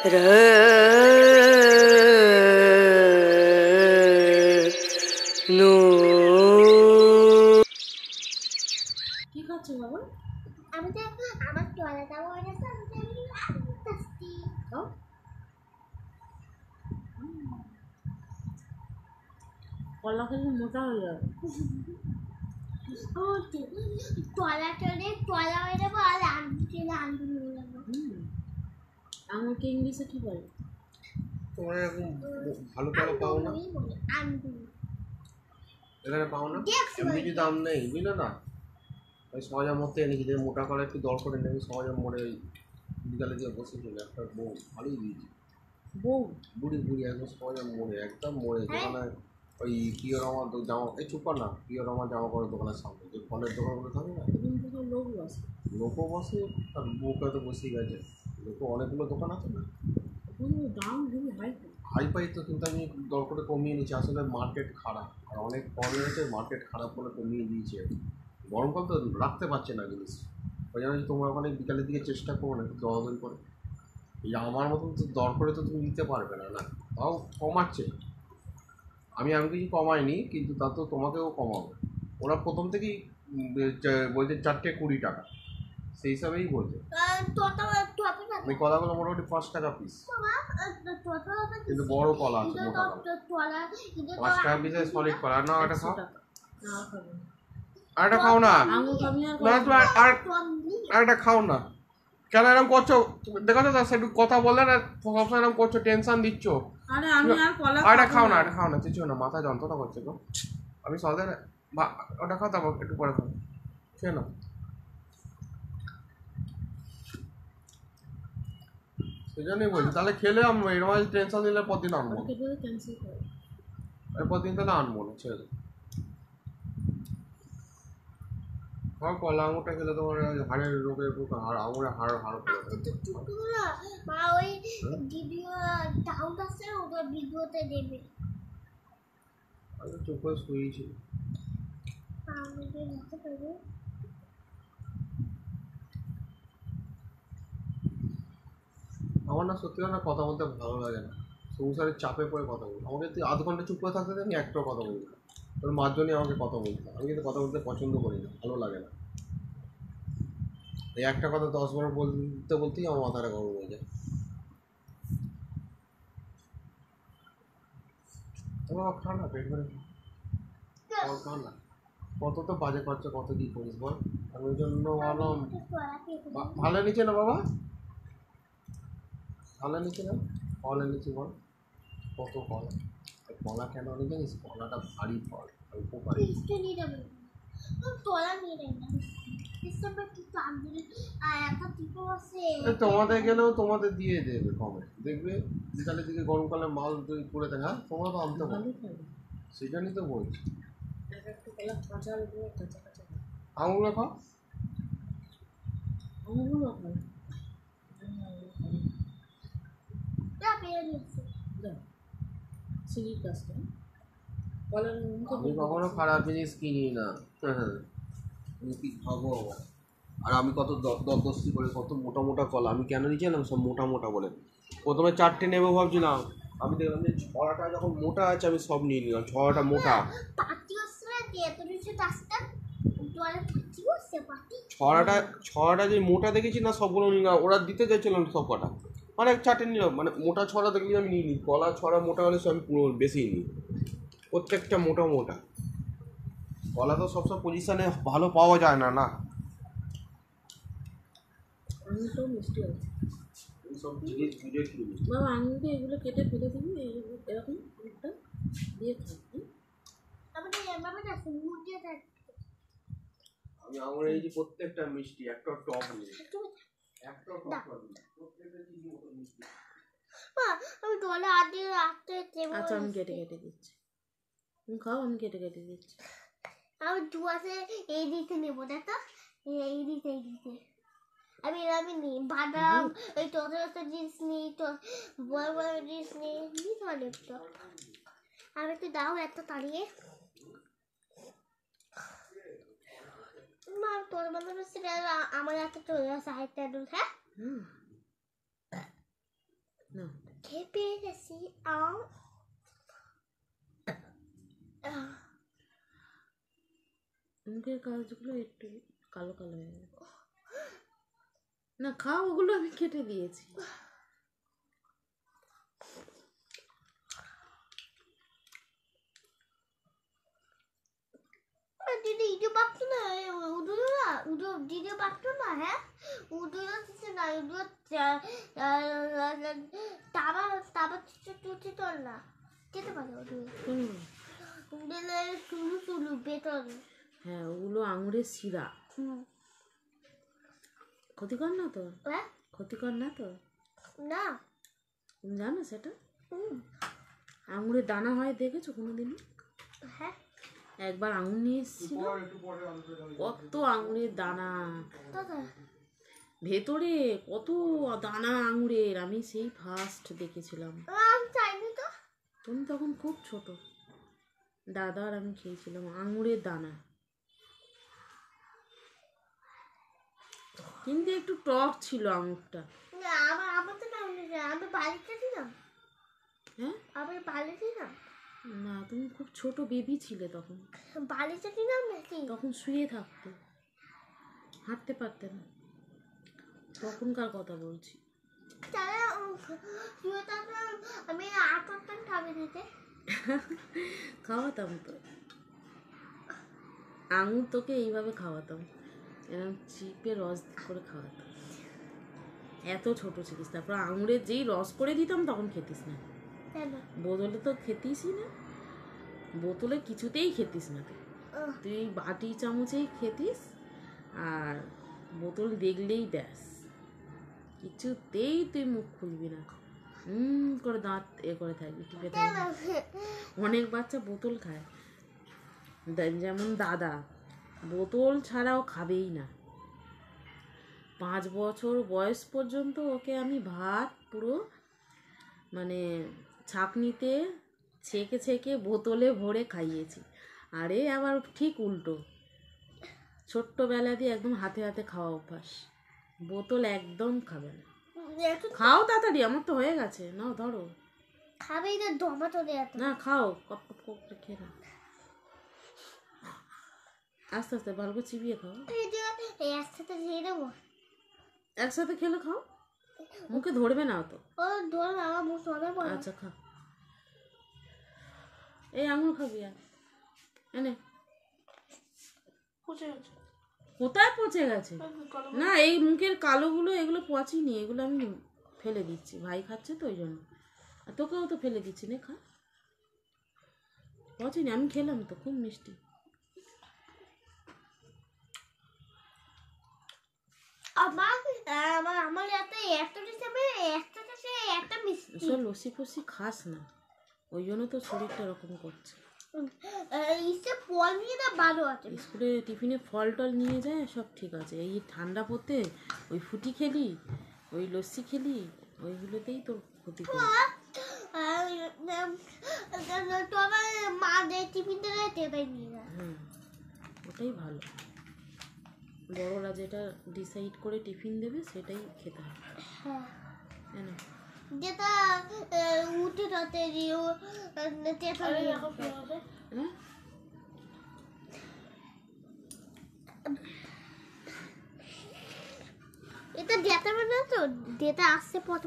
কি খাচ্ছো বাবা? আমি তো আমার টয়লেটটা বলে গেছে আমি টেস্টি খাও। কলা খেলে মোটা হয়ে যাবে। ও টয়লেটে টয়লা হয়ে যাবো আর আলু নিয়ে যাবো। আঙুরকে ইংলিশে কি বলে? তোমরা এরকম ভালো করে পাও না, এখানে পাও না, এমনি কি দাম নেই বুঝলে না? ওই সহজার মধ্যে নিজেদের মোটা করে একটু দর করে নেবে, সহজার মোড়ে ওই বিকালে দিয়ে বসেছিল একটা বউ, ভালোই দিয়েছে বউ বুড়ি বুড়ি একদম সহজার মোড়ে, একদম মোড়ে দোকানে ওই পিওরমার জামা, এই চুপ কর না, পিওরমার জামা কাপড়ের দোকানের সামনে যে ফলের দোকানগুলো থাকে না, লোক বসে, লোকও বসে আর বউকে তো বসেই গেছে, লোকও অনেকগুলো দোকান আছে না, দাম খুবই হাই পাই তো, কিন্তু আমি দর করে কমিয়ে নিচ্ছি, আসলে মার্কেট খারাপ আর অনেক কম রয়েছে, মার্কেট খারাপ করে কমিয়ে দিয়েছে, গরমকাল তো রাখতে পারছে না জিনিস, ওই জন্য তোমরা ওখানে বিকালের দিকে চেষ্টা করো না একটু দরাদরি করে, এই আমার মতন তো দর করে তো তুমি নিতে পারবে না, না তাও কমাচ্ছে, আমি কিছু কমাইনি, কিন্তু তা তো তোমাকেও কমাবো, ওরা প্রথম থেকেই বলছে 4টে 20 টাকা, সেই হিসাবেই বলছে, ওই কলাগুলো মোটামুটি 5 টাকা পিস, কিন্তু বড় কলা আছে মোটা কলা, 5 টাকা পিসে সলিড কলা, না এটা খাও, আরেকটা খাও না, আরেকটা খাও না, কেন এরকম করছো? দেখো তো একটু কথা বললে না, সবসময় এরকম করছো, টেনশন দিচ্ছ, আরেকটা খাও না, এটা খাও না, কিছু না, মাথা যন্ত্রণা করছে গো, আমি সদের ওটা খাও, তারপর একটু পরে খাও, খেয়ে নাও, সেই জন্যই বলছি, তাহলে খেলে আমি এরকম টেনশন দিলে প্রতিদিন আনবো, প্রতিদিন তাহলে আনবো না, ছেড়ে দেবো, আর কলা আঙুরটা খেলে তোমার হাড়ের রোগের আর আঙুরে হাড় হাড় মা ওই ভিডিও ডাউন আছে ওটা ভিডিওতে দেবে, আমি চুপ করে শুয়েছি, আমার না সত্যি না কথা বলতে ভালো লাগে না, সংসারের চাপে পড়ে কথা বলি, আমাকে তুই আধ ঘন্টা চুপ করে থাকতে আমি একটাও কথা বলি না, তোর মার জন্যই আমাকে কথা বলতে, আমি কিন্তু কথা বলতে পছন্দ করি না, ভালো লাগে না, এই একটা কথা 10 বার বলতে বলতেই আমার মাথাটা গরম হয়ে যায়, তোমার খাও না, পেট ভরে খাও না, কত তো বাজে খরচা, কত কি করিস বল, আমি ওই জন্য ভাবলাম ভালো নিচে না বাবা, ভালো নিচে না, ফল এনেছি বল, কত ফল, কলা কেন অনেক জানিস, কলাটা ভারী ফল, উপকারী, তোমাদের গেলেও তোমাদের দিয়ে দেবে কমে, দেখবে বিকালের দিকে গরমকালে মাল তৈরি করে দেখা, তোমরা তো আনতে পারো, সেই জন্যই তো বলছি, আঙুরগুলো খাও, আমি কখনো খারাপ জিনিস কিনি না, তুমি কি খাবো, আর আমি কত দরদস্তি করে কত মোটা মোটা কলা, আমি কেন নিয়েছিলাম সব মোটা মোটা বলে, প্রথমে 4টে নেবো ভাবছিলাম, আমি দেখলাম যে 6টা যখন মোটা আছে আমি সব নিয়ে নিলাম, 6টা মোটা, 6টা যে মোটা দেখেছি না সবগুলো নিলাম, ওরা দিতে চাইছিলাম সব কটা, মানে 4টে নিলাম, মানে মোটা 6টা দেখলে আমি নিই নি, কলা 6টা মোটা হলে আমি পুরো বেশি নিই, প্রত্যেকটা মোটা মোটা, কলা তো সবসময় পজিশনে ভালো পাওয়া যায় না, না সব জিনিস বুঝে কিনি, বাবা আঙুরটা এগুলো কেটে ফেলে দিবি, এরকম একটা দিয়ে খাবি, আমি আঙুর এই যে প্রত্যেকটা মিষ্টি, একটা টক নেই, একটা টক নেই, প্রত্যেকটা চিনি মতো মিষ্টি, আমি দলে আগে রাখতে, আচ্ছা আমি কেটে কেটে দিচ্ছি, তুমি খাও, আমি কেটে কেটে দিচ্ছি, আমি দুয়াতে এই দিতে নেবো, দেখো এই দিতে আমি নিই বাদাম, ওই ছোট ছোট জিনিস নিই, তো বড় বড় জিনিস নিই, অনেক তো আমি একটু দাও এত তাড়িয়ে, মা তোর বান্ধবের সেটা আমার হাতে চলে আসে, হাইটা হ্যাঁ না খেয়ে পেয়ে গেছি আম মুখের কাজগুলো একটু কালো কালো হয়ে গেছে। না খাও, ওগুলো আমি কেটে দিয়েছি। দিদি ইডো পারতো না উদো দিদি পারতো না। হ্যাঁ উদো দিচ্ছে না উদো তাবা তাবা চুচি তোর না খেতে পারে উদো উদলে চুলু চুলু বেতন। হ্যাঁ ওগুলো আঙুরের শিরা, ক্ষতিকর না তো? হ্যাঁ ক্ষতিকর না তো? না তুমি জানো সেটা? আঙুরের দানা হয় দেখেছো কোনোদিন? হ্যাঁ একবার আঙুর নিয়ে এসেছিল, কত আঙুরের দানা ভেতরে, কত দানা আঙুরের। আমি সেই ফার্স্ট দেখেছিলাম। আমি চাইনি তো। তুমি তখন খুব ছোট। দাদা আর আমি খেয়েছিলাম আঙুরের দানা, কিন্তু একটু টক ছিল আঙুরটা। আমার তো না আমি বাড়িতে ছিলাম। হ্যাঁ আমি বাড়িতে ছিলাম না, তুমি খুব ছোট বেবি ছিলে তখন। বাড়িতে ছিলাম নাকি? তখন শুয়ে থাকতে, হাঁটতে পারতে না, তখনকার কথা বলছি। তাহলে শুয়ে থাকতাম আমি আটটান খাবে দিতে খাওয়াতাম তো আঙুর, তোকে এইভাবে খাওয়াতাম, এরকম চিপে রস করে খাওয়াতাম। এত ছোট ছিলিস, তারপর আঙুরের যেই রস করে দিতাম তখন খেতিস না। বোতলে তো খেতিসই না, বোতলে কিছুতেই খেতিস না তুই বাটি চামচেই খেতিস, আর বোতল দেখলেই ব্যাস, কিছুতেই তুই মুখ খুলবি না, করে দাঁত করে থাকবি, টিপে থাকবি। অনেক বাচ্চা বোতল খায়, যেমন দাদা বোতল ছাড়াও খাবেই না। 5 বছর বয়স পর্যন্ত ওকে আমি ভাত পুরো মানে ছাঁকনিতে ছেঁকে ছেঁকে বোতলে ভরে খাইয়েছি। আরে আবার ঠিক উল্টো, ছোট্টবেলা দিয়ে একদম হাতে হাতে খাওয়া অভ্যাস, বোতল একদম খাবে না। খাও তাড়াতাড়ি, আমার তো হয়ে গেছে, নাও ধরো খাবেই না, দমা চলে যেত না, খাও কপ কপ করে খেয়ে নাও, আস্তে আস্তে ভালো করে চিবিয়ে খাও। একসাথে খেয়ে দেবো, একসাথে খেলে খাও, মুখে ধরবে না তো। ও ধর আমার মুখ ধরে পড়ে। আচ্ছা খা, এই আঙুর খাবি আর এনে। কোথায় পচে গেছে? না এই মুখের কালোগুলো, এগুলো পচেনি, এগুলো আমি ফেলে দিচ্ছি, ভাই খাচ্ছে তো ওই জন্য, আর তোকেও তো ফেলে দিচ্ছি, নে খা, পচেনি, আমি খেলাম তো, খুব মিষ্টি। আমার একটা মিষ্টি সব লস্যি ফসি খাস না, ওই জন্য তো শরীরটা এরকম করছে। ফল নিয়ে না ভালো আছে, স্কুলে টিফিনে ফল টল নিয়ে যায়, সব ঠিক আছে। এই ঠান্ডা পড়তে ওই ফুটি খেলি, ওই লস্যি খেলি, ওইগুলোতেই তোর ক্ষতি করে। তোমার মা যে টিফিন দেয় সেটাই নিয়ে যায়। হ্যাঁ ওটাই ভালো, বড়রা যেটা ডিসাইড করে টিফিন দেবে সেটাই খেতে হবে। হ্যাঁ না যেটা উঠে রাতে এটা যেতে পারে না তো, যেটা আসছে পথ